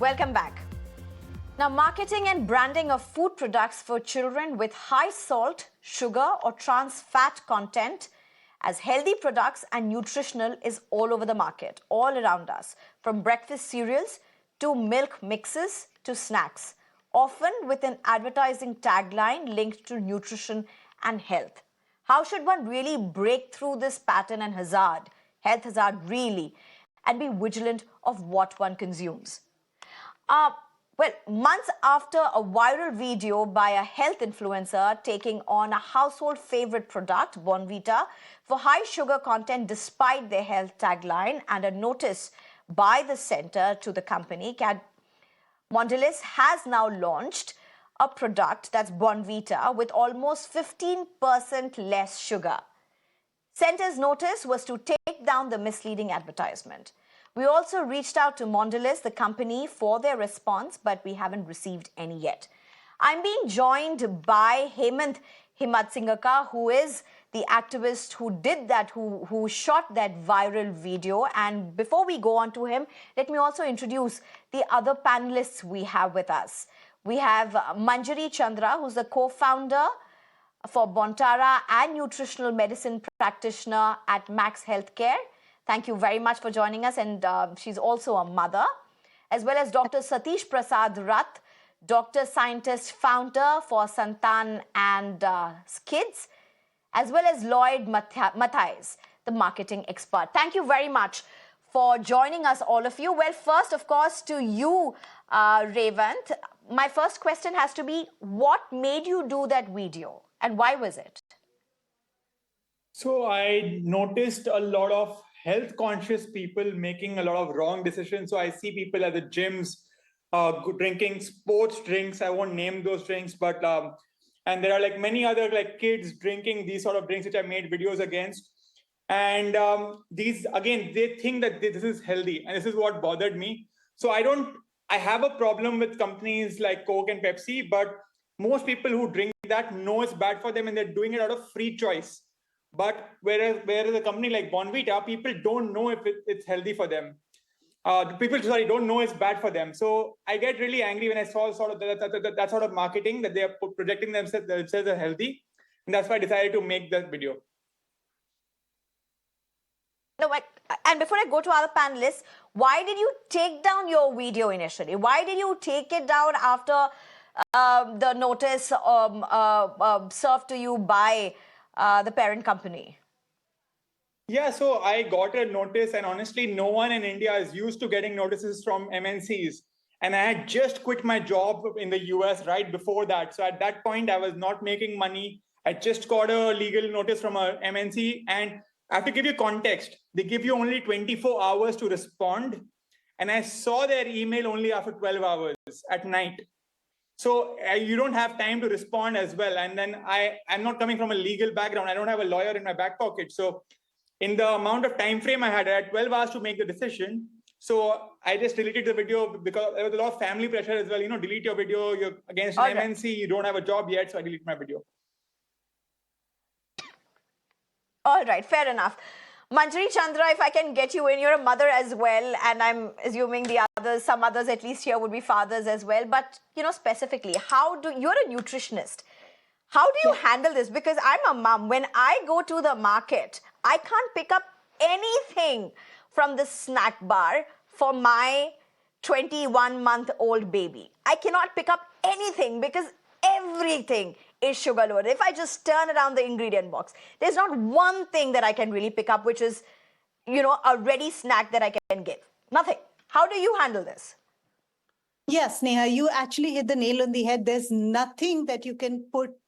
Welcome back. Now, marketing and branding of food products for children with high salt, sugar, or trans fat content as healthy products and nutritional is all over the market, all around us, from breakfast cereals to milk mixes to snacks, often with an advertising tagline linked to nutrition and health. How should one really break through this pattern and health hazard really, and be vigilant of what one consumes? Well, months after a viral video by a health influencer taking on a household favorite product, bournvita, for high sugar content despite their health tagline, and a notice by the center to the company, Mondelez has now launched a product that's bournvita with almost 15% less sugar. Center's notice was to take down the misleading advertisement. We also reached out to Mondelez, the company, for their response, but we haven't received any yet. I'm being joined by Hemant Himatsingaka, who is the activist who did that, who shot that viral video. And before we go on to him, let me also introduce the other panelists we have with us. We have Manjari Chandra, who's the co-founder for Bontara and nutritional medicine practitioner at Max Healthcare. Thank you very much for joining us, and she's also a mother, as well as Dr. Satish Prasad Rath, doctor, scientist, founder for Santan and Kids, as well as Lloyd Matthijs, the marketing expert. Thank you very much for joining us, all of you. Well, first, of course, to you, Revant, my first question has to be, what made you do that video, and why was it? So I noticed a lot of health conscious people making a lot of wrong decisions. So I see people at the gyms drinking sports drinks. I won't name those drinks, but and there are like many other like kids drinking these sort of drinks, which I made videos against. And these, again, they think that this is healthy, and this is what bothered me. So I have a problem with companies like Coke and Pepsi, but most people who drink that know it's bad for them, and they're doing it out of free choice. But whereas a company like Bournvita, people don't know if it's healthy for them. People don't know it's bad for them. So I get really angry when I saw sort of that sort of marketing, that they are projecting themselves as healthy, and that's why I decided to make that video. No, and before I go to other panelists, why did you take down your video initially? Why did you take it down after the notice served to you by the parent company? Yeah, so I got a notice, and honestly, no one in India is used to getting notices from MNCs. And I had just quit my job in the US right before that. So at that point, I was not making money. I just got a legal notice from a MNC. And I have to give you context. They give you only 24 hours to respond. And I saw their email only after 12 hours at night. So you don't have time to respond as well. And then I'm not coming from a legal background. I don't have a lawyer in my back pocket. So in the amount of time frame I had 12 hours to make the decision. So I just deleted the video because there was a lot of family pressure as well. You know, delete your video, you're against an MNC, you don't have a job yet. So I deleted my video. All right, fair enough. Manjari Chandra, if I can get you in, you're a mother as well, and I'm assuming some others at least here would be fathers as well. But, you know, specifically, you're a nutritionist. How do you handle this? Because I'm a mom. When I go to the market, I can't pick up anything from the snack bar for my 21-month-old baby. I cannot pick up anything because everything is sugar loaded. If I just turn around the ingredient box, there's not one thing that I can really pick up, which is, you know, a ready snack that I can give. Nothing. How do you handle this? Yes, Neha, you actually hit the nail on the head. There's nothing that you can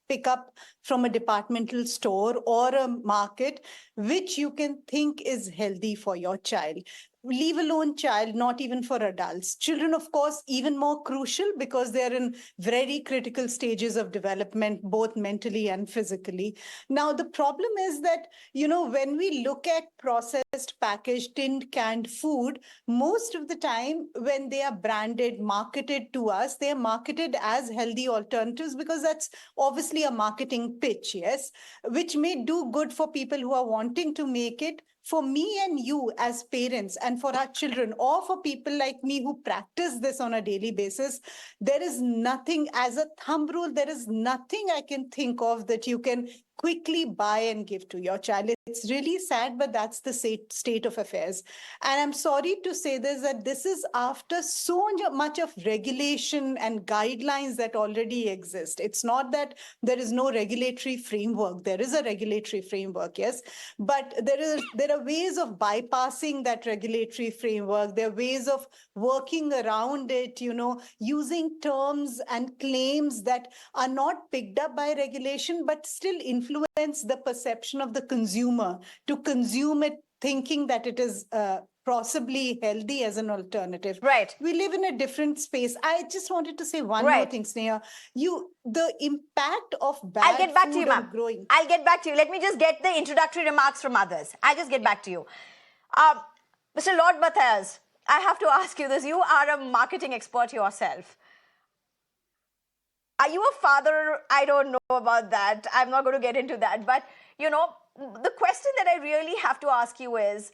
pick up from a departmental store or a market which you can think is healthy for your child. Leave alone child, not even for adults. Children, of course, even more crucial because they're in very critical stages of development, both mentally and physically. Now, the problem is that, you know, when we look at processed, packaged, tinned, canned food, most of the time when they are branded, marketed to us, they are marketed as healthy alternatives because that's obviously a marketing pitch, yes, which may do good for people who are wanting to make it for me and you as parents and for our children, or for people like me who practice this on a daily basis, there is nothing, as a thumb rule, there is nothing I can think of that you can quickly buy and give to your child. It's really sad, but that's the state of affairs. And I'm sorry to say this, that this is after so much of regulation and guidelines that already exist. It's not that there is no regulatory framework. There is a regulatory framework, yes, but there are ways of bypassing that regulatory framework. There are ways of working around it, using terms and claims that are not picked up by regulation, but still influence the perception of the consumer to consume it, thinking that it is possibly healthy as an alternative. Right. We live in a different space. I just wanted to say one more thing, Sneha. The impact of bad I'll get back to you, food ma'am. on growing. I'll get back to you. Let me just get the introductory remarks from others. I'll just get back to you. Mr. Lord Matthias, I have to ask you this. You are a marketing expert yourself. Are you a father? I don't know about that. I'm not going to get into that. But, the question that I really have to ask you is,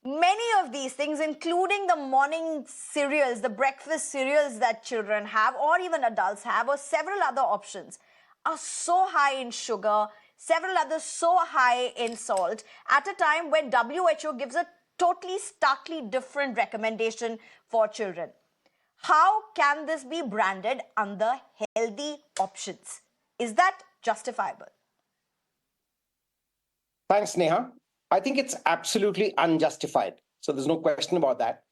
many of these things, including the morning cereals, the breakfast cereals that children have, or even adults have, or several other options, are so high in sugar, several others so high in salt, at a time when WHO gives a totally starkly different recommendation for children. How can this be branded under healthy options? Is that justifiable? Thanks, Neha. I think it's absolutely unjustified. So there's no question about that.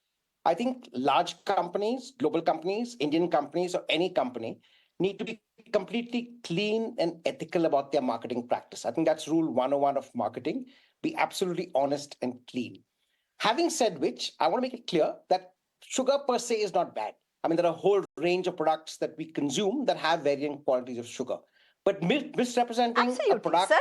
I think large companies, global companies, Indian companies, or any company need to be completely clean and ethical about their marketing practice. I think that's rule 101 of marketing. Be absolutely honest and clean. Having said which, I want to make it clear that sugar per se is not bad. I mean, there are a whole range of products that we consume that have varying quantities of sugar. But misrepresenting a product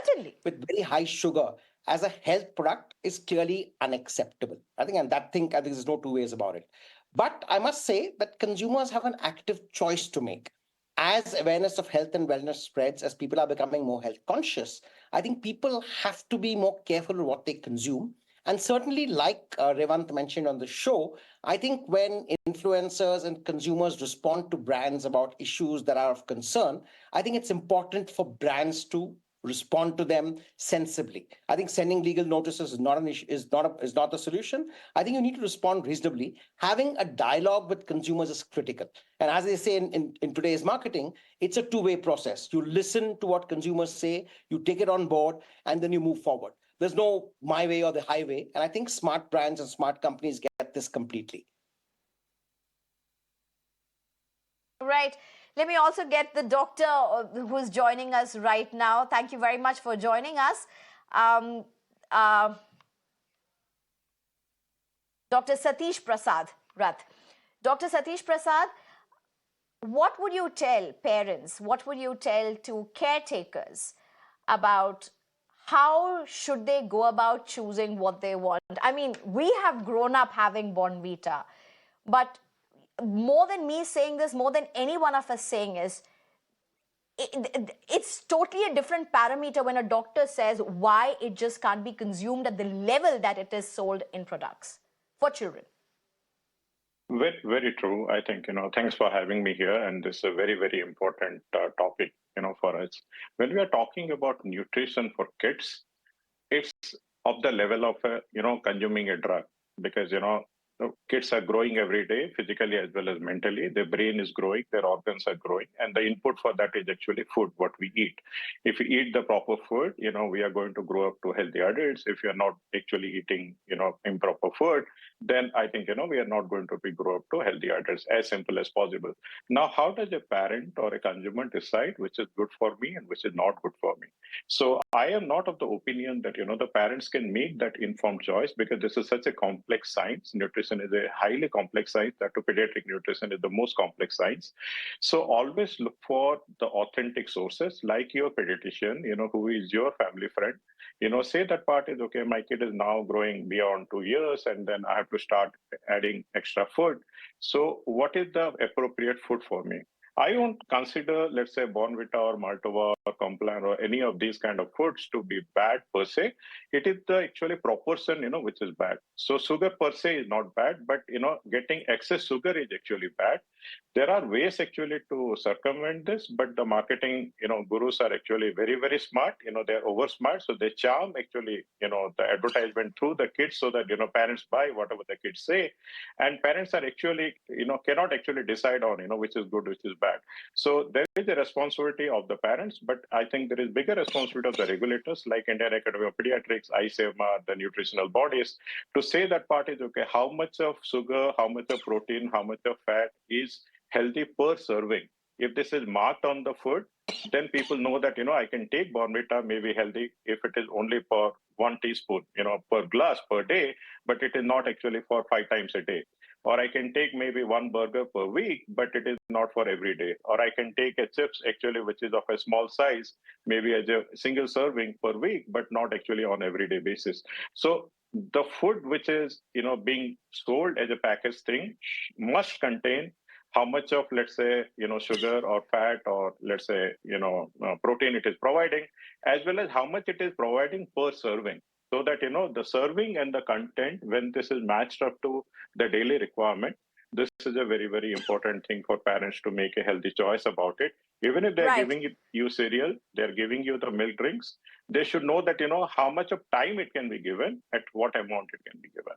with very high sugar as a health product is clearly unacceptable. I think there's no two ways about it. But I must say that consumers have an active choice to make. As awareness of health and wellness spreads, as people are becoming more health conscious, I think people have to be more careful with what they consume. And certainly, like Revant mentioned on the show, I think when influencers and consumers respond to brands about issues that are of concern, I think it's important for brands to respond to them sensibly. I think sending legal notices is not an issue, is not the solution. I think you need to respond reasonably. Having a dialogue with consumers is critical. And as they say in today's marketing, it's a two-way process. You listen to what consumers say, you take it on board, and then you move forward. There's no my way or the highway. And I think smart brands and smart companies get this completely. Right. Let me also get the doctor who's joining us right now. Thank you very much for joining us. Dr. Satish Prasad Rath. Dr. Satish Prasad, what would you tell parents, what would you tell to caretakers about how should they go about choosing what they want? I mean, we have grown up having bournvita, but more than me saying this, more than any one of us saying is, it's totally a different parameter when a doctor says why it just can't be consumed at the level that it is sold in products for children. Very, very true. I think, thanks for having me here. And this is a very, very important topic, for us. When we are talking about nutrition for kids, it's of the level of, consuming a drug because, kids are growing every day, physically as well as mentally. Their brain is growing, their organs are growing, and the input for that is actually food, what we eat. If we eat the proper food, we are going to grow up to healthy adults. If you're not actually eating, improper food, then I think, we are not going to grow up to healthy adults, as simple as possible. Now, how does a parent or a consumer decide which is good for me and which is not good for me? So I am not of the opinion that, the parents can make that informed choice because this is such a complex science. Nutrition is a highly complex science. That pediatric nutrition is the most complex science. So always look for the authentic sources like your pediatrician, who is your family friend. Say that part is, okay, my kid is now growing beyond 2 years and then I have to start adding extra food. So what is the appropriate food for me? I won't consider, let's say, bournvita or maltova or complan or any of these kind of foods to be bad per se. It is the actually proportion, which is bad. So sugar per se is not bad, but getting excess sugar is actually bad. There are ways actually to circumvent this, but the marketing, gurus are actually very, very smart. They're over smart, so they charm actually, the advertisement through the kids so that parents buy whatever the kids say, and parents are actually, cannot actually decide on, which is good, which is bad. So there is a responsibility of the parents, but I think there is bigger responsibility of the regulators like Indian Academy of Pediatrics, ICMR, the nutritional bodies, to say that part is okay. How much of sugar, how much of protein, how much of fat is healthy per serving? If this is marked on the food, then people know that I can take bournvita, maybe healthy if it is only for 1 teaspoon, per glass per day, but it is not actually for 5 times a day. Or I can take maybe 1 burger per week, but it is not for every day. Or I can take a chips actually, which is of a small size, maybe as a single serving per week, but not actually on everyday basis. So the food which is being sold as a packaged thing must contain how much of, let's say, sugar or fat or, let's say, protein it is providing, as well as how much it is providing per serving. So that, the serving and the content, when this is matched up to the daily requirement, this is a very, very important thing for parents to make a healthy choice about it. Even if they're Right. giving you cereal, they're giving you the milk drinks, they should know that, how much of time it can be given, at what amount it can be given.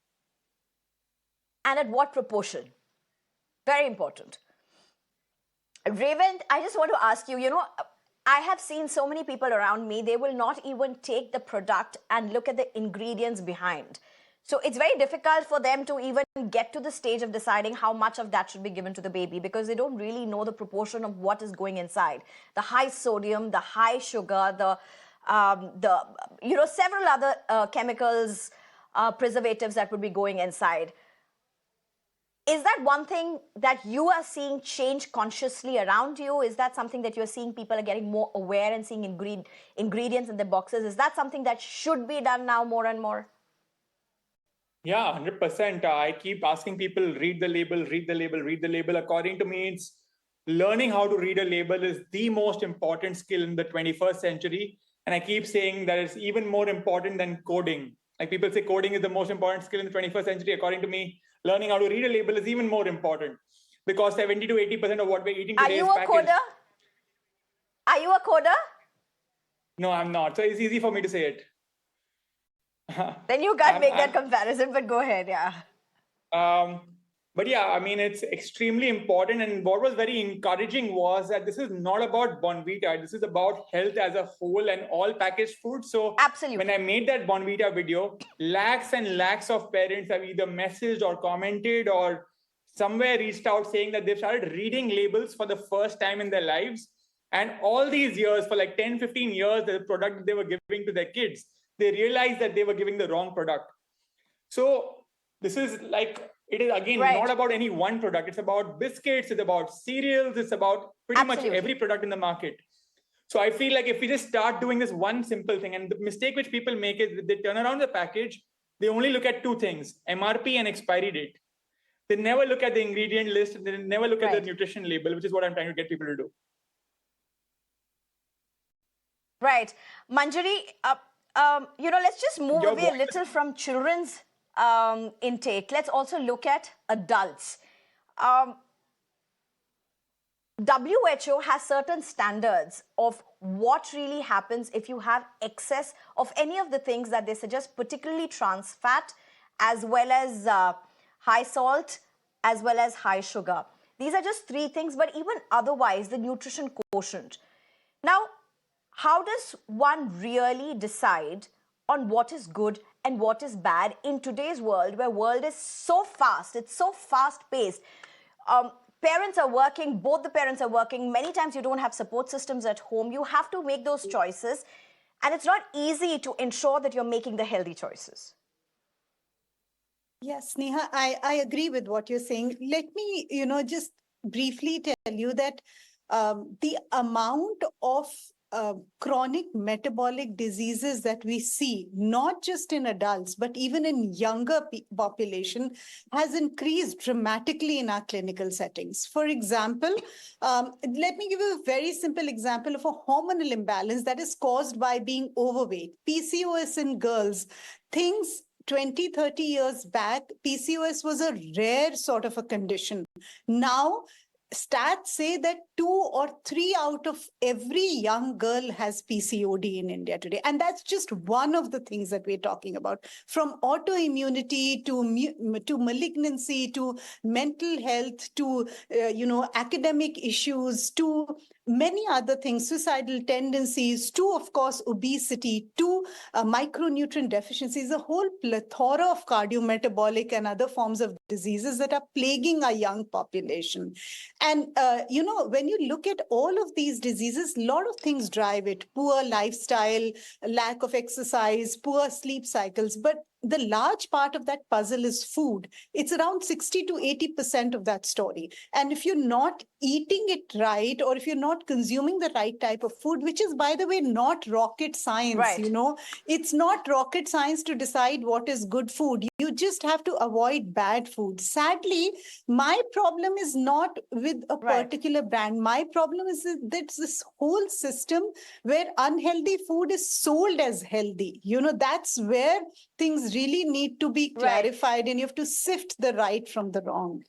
And at what proportion? Very important. Raven, I just want to ask you, I have seen so many people around me, they will not even take the product and look at the ingredients behind. So it's very difficult for them to even get to the stage of deciding how much of that should be given to the baby because they don't really know the proportion of what is going inside. The high sodium, the high sugar, several other chemicals, preservatives that would be going inside. Is that one thing that you are seeing change consciously around you? Is that something that you're seeing people are getting more aware and seeing ingredients in the boxes? Is that something that should be done now more and more? Yeah, 100%. I keep asking people, read the label, read the label, read the label. According to me, it's learning how to read a label is the most important skill in the 21st century. And I keep saying that it's even more important than coding. Like people say coding is the most important skill in the 21st century. According to me, learning how to read a label is even more important because 70 to 80% of what we're eating Are today is you a packaged. coder? Are you a coder? No, I'm not. So it's easy for me to say it. Then you can't make that comparison, but go ahead, yeah. But yeah, I mean, it's extremely important. And what was very encouraging was that this is not about bournvita. This is about health as a whole and all packaged food. So Absolutely. when I made that bournvita video, lakhs and lakhs of parents have either messaged or commented or somewhere reached out saying that they've started reading labels for the first time in their lives. And all these years, for like 10, 15 years, the product they were giving to their kids, they realized that they were giving the wrong product. So this is like, it is again not about any one product. It's about biscuits, it's about cereals, it's about pretty much every product in the market. So I feel like if we just start doing this one simple thing, and the mistake which people make is they turn around the package, they only look at 2 things, MRP and expiry date. They never look at the ingredient list, they never look at the nutrition label, which is what I'm trying to get people to do. Right. Manjari, let's just move away a little from children's intake. Let's also look at adults. WHO has certain standards of what really happens if you have excess of any of the things that they suggest, particularly trans fat, as well as high salt, as well as high sugar. These are just 3 things, but even otherwise, the nutrition quotient. Now, how does one really decide on what is good and what is bad in today's world, where world is so fast, it's so fast-paced. Parents are working, both the parents are working. Many times you don't have support systems at home. You have to make those choices. And it's not easy to ensure that you're making the healthy choices. Yes, Neha, I agree with what you're saying. Let me, just briefly tell you that the amount of chronic metabolic diseases that we see, not just in adults, but even in younger population, has increased dramatically in our clinical settings. For example, let me give you a very simple example of a hormonal imbalance that is caused by being overweight. PCOS in girls, things 20, 30 years back, PCOS was a rare sort of a condition. Now, stats say that 2 or 3 out of every young girl has PCOD in India today. And that's just one of the things that we're talking about. From autoimmunity to malignancy, to mental health, to academic issues, to many other things, suicidal tendencies, to, of course, obesity, to micronutrient deficiencies, a whole plethora of cardiometabolic and other forms of diseases that are plaguing our young population. And, when you look at all of these diseases, a lot of things drive it: poor lifestyle, lack of exercise, poor sleep cycles. But the large part of that puzzle is food. It's around 60 to 80% of that story. And if you're not eating it right, or if you're not consuming the right type of food, which is, by the way, not rocket science, Right. It's not rocket science to decide what is good food. You just have to avoid bad food. Sadly, my problem is not with a Right. particular brand. My problem is that this whole system where unhealthy food is sold as healthy. That's where things really need to be Right. clarified, and you have to sift the right from the wrong.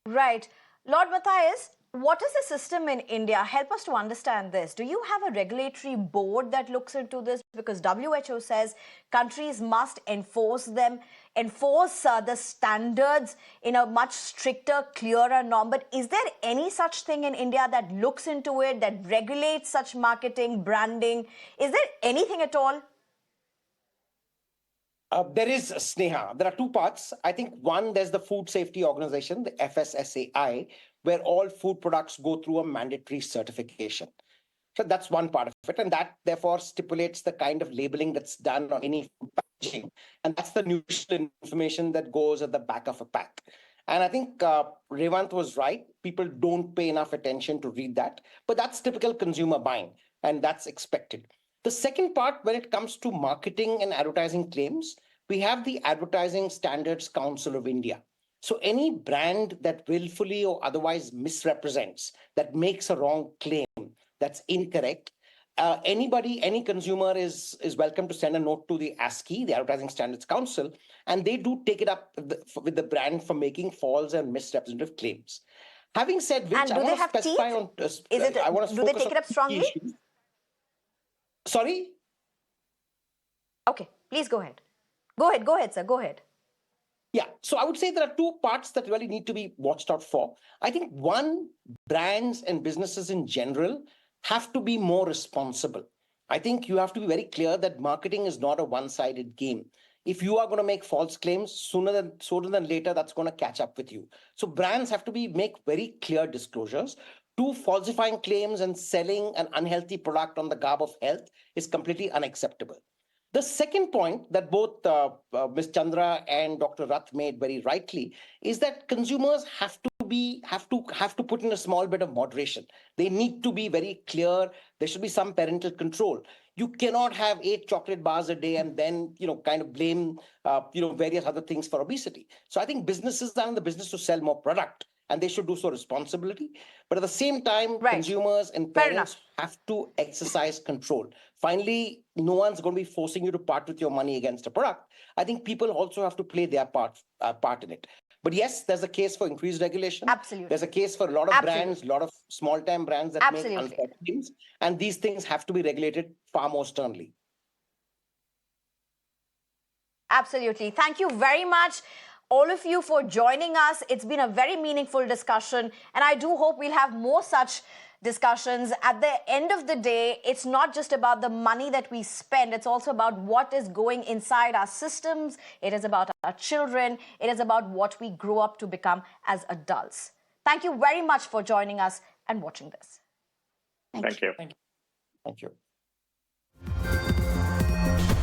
Right. Lord Matthias, what is the system in India? Help us to understand this. Do you have a regulatory board that looks into this? Because WHO says countries must enforce the standards in a much stricter, clearer norm. But is there any such thing in India that looks into it, that regulates such marketing, branding? Is there anything at all? There is, Sneha. There are two parts. I think one, there's the Food Safety Organization, the FSSAI, where all food products go through a mandatory certification. So that's one part of it. And that therefore stipulates the kind of labeling that's done on any food packaging. And that's the nutritional information that goes at the back of a pack. And I think Revant was right. People don't pay enough attention to read that. But that's typical consumer buying, and that's expected. The second part, when it comes to marketing and advertising claims, we have the Advertising Standards Council of India. So any brand that willfully or otherwise misrepresents, that makes a wrong claim, that's incorrect, any consumer is welcome to send a note to the ASCI, the Advertising Standards Council, and they do take it up with the brand for making false and misrepresentative claims. Having said which, And do they have teeth? Do they take it up strongly? Issues. Sorry? Okay, please go ahead. Go ahead, sir. Go ahead. Yeah, so I would say there are two parts that really need to be watched out for. I think one, brands and businesses in general have to be more responsible. I think you have to be very clear that marketing is not a one-sided game. If you are going to make false claims, sooner than later, that's going to catch up with you. So brands have to make very clear disclosures. Falsifying claims and selling an unhealthy product on the garb of health is completely unacceptable. The second point that both Ms. Chandra and Dr. Rath made very rightly is that consumers have to put in a small bit of moderation. They need to be very clear. There should be some parental control. You cannot have 8 chocolate bars a day and then kind of blame various other things for obesity. So I think businesses are in the business to sell more product, and they should do so responsibly. But at the same time, Right. consumers and parents have to exercise control. Finally, no one's going to be forcing you to part with your money against a product. I think people also have to play their part in it. But yes, there's a case for increased regulation. Absolutely. There's a case for a lot of brands, a lot of small-time brands that make unfair claims. And these things have to be regulated far more sternly. Absolutely. Thank you very much, all of you, for joining us. It's been a very meaningful discussion, and I do hope we'll have more such discussions. At the end of the day, it's not just about the money that we spend. It's also about what is going inside our systems. It is about our children. It is about what we grow up to become as adults. Thank you very much for joining us and watching this. Thank you. Thank you.